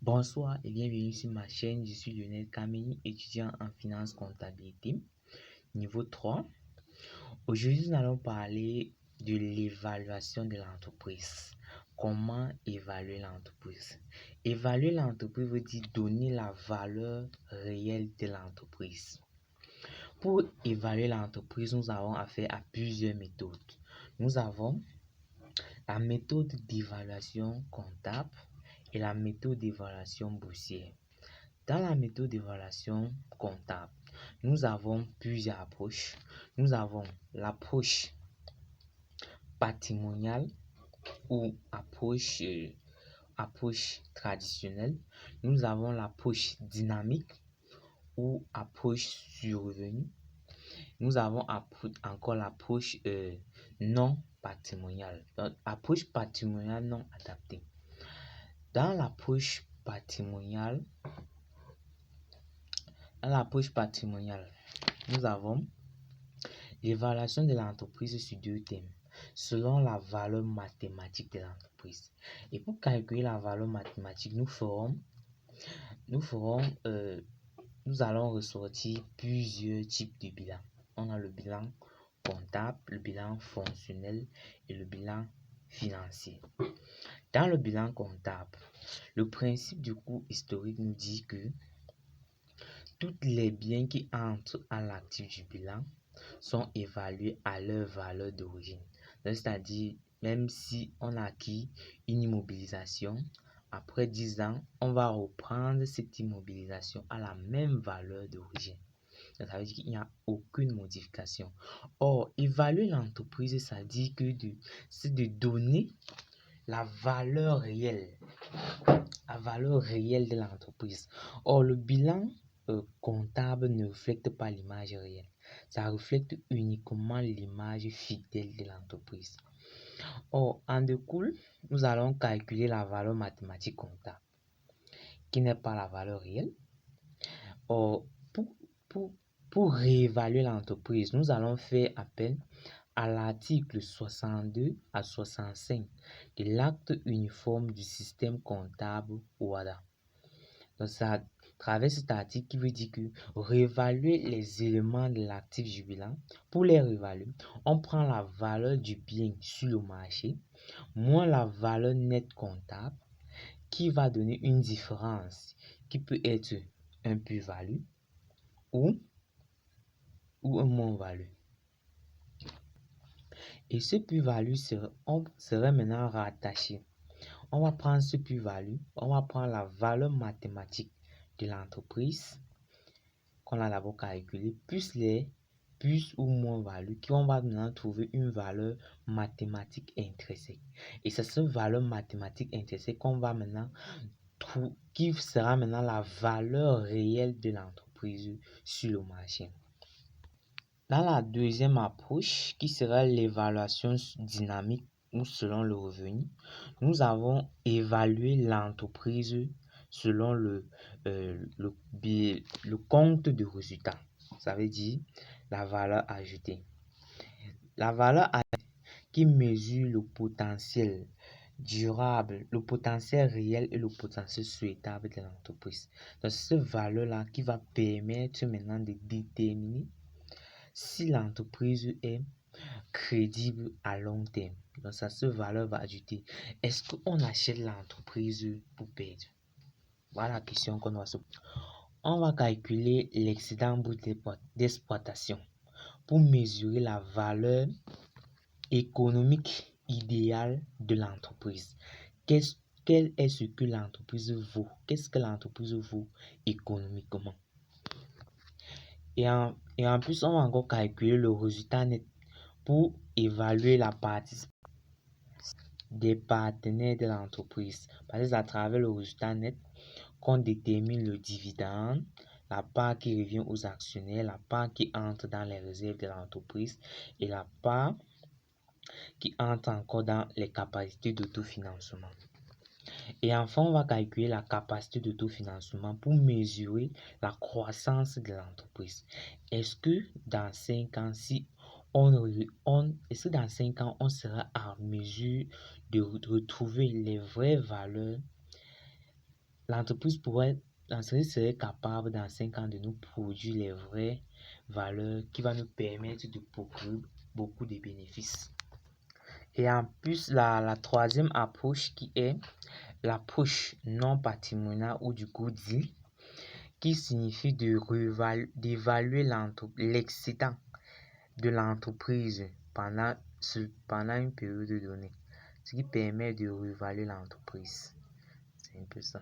Bonsoir et bienvenue sur ma chaîne. Je suis Lionel Kameni, étudiant en finance comptabilité, niveau 3. Aujourd'hui, nous allons parler de l'évaluation de l'entreprise. Comment évaluer l'entreprise? Évaluer l'entreprise veut dire donner la valeur réelle de l'entreprise. Pour évaluer l'entreprise, nous avons affaire à plusieurs méthodes. Nous avons la méthode d'évaluation comptable et la méthode d'évaluation boursière. Dans la méthode d'évaluation comptable, nous avons plusieurs approches. Nous avons l'approche patrimoniale ou approche traditionnelle. Nous avons l'approche dynamique ou approche sur revenu. Nous avons encore l'approche non patrimoniale. Donc, approche patrimoniale non adaptée. Dans l'approche patrimoniale, nous avons l'évaluation de l'entreprise sur deux thèmes, selon la valeur mathématique de l'entreprise. Et pour calculer la valeur mathématique, nous allons ressortir plusieurs types de bilans. On a le bilan comptable, le bilan fonctionnel et le bilan financier. Dans le bilan comptable, le principe du coût historique nous dit que tous les biens qui entrent à l'actif du bilan sont évalués à leur valeur d'origine. C'est-à-dire, même si on a acquis une immobilisation, après 10 ans, on va reprendre cette immobilisation à la même valeur d'origine. Ça veut dire qu'il n'y a aucune modification. Or, évaluer l'entreprise, ça dit que c'est de donner la valeur réelle de l'entreprise. Or, le bilan comptable ne reflète pas l'image réelle. Ça reflète uniquement l'image fidèle de l'entreprise. Or, en découle, nous allons calculer la valeur mathématique comptable, qui n'est pas la valeur réelle. Or, pour réévaluer l'entreprise, nous allons faire appel à l'article 62 à 65 de l'acte uniforme du système comptable OHADA. Donc, ça traverse cet article qui veut dire que réévaluer les éléments de l'actif du bilan. Pour les réévaluer, on prend la valeur du bien sur le marché moins la valeur nette comptable qui va donner une différence qui peut être un plus-value ou un moins-value. Et ce plus-value serait maintenant rattaché. On va prendre ce plus-value, on va prendre la valeur mathématique de l'entreprise qu'on a d'abord calculé, plus les plus ou moins-value, qui on va maintenant trouver une valeur mathématique intrinsèque. Et c'est cette valeur mathématique intrinsèque qu'on va maintenant trouver, qui sera maintenant la valeur réelle de l'entreprise sur le marché. Dans la deuxième approche, qui sera l'évaluation dynamique ou selon le revenu, nous avons évalué l'entreprise selon le compte de résultat. Ça veut dire la valeur ajoutée. La valeur ajoutée qui mesure le potentiel durable, le potentiel réel et le potentiel souhaitable de l'entreprise. Donc, c'est cette valeur-là qui va permettre maintenant de déterminer si l'entreprise est crédible à long terme. Donc, ça, cette valeur va ajouter. Est-ce qu'on achète l'entreprise pour perdre? Voilà la question qu'on va se poser. On va calculer l'excédent brut d'exploitation pour mesurer la valeur économique idéale de l'entreprise. Quel est ce que l'entreprise vaut? Qu'est-ce que l'entreprise vaut économiquement? Et en plus, on va encore calculer le résultat net pour évaluer la participation des partenaires de l'entreprise. Parce que c'est à travers le résultat net qu'on détermine le dividende, la part qui revient aux actionnaires, la part qui entre dans les réserves de l'entreprise et la part qui entre encore dans les capacités d'autofinancement. Et enfin, on va calculer la capacité d'autofinancement pour mesurer la croissance de l'entreprise. Est-ce que dans 5 ans, est-ce que dans 5 ans, on sera en mesure de retrouver les vraies valeurs l'entreprise serait capable dans 5 ans de nous produire les vraies valeurs qui va nous permettre de procurer beaucoup de bénéfices. Et en plus, la troisième approche qui est l'approche non patrimoniale ou du coup dit, qui signifie d'évaluer l'excédent de l'entreprise pendant une période donnée, ce qui permet de réévaluer l'entreprise. C'est un peu ça.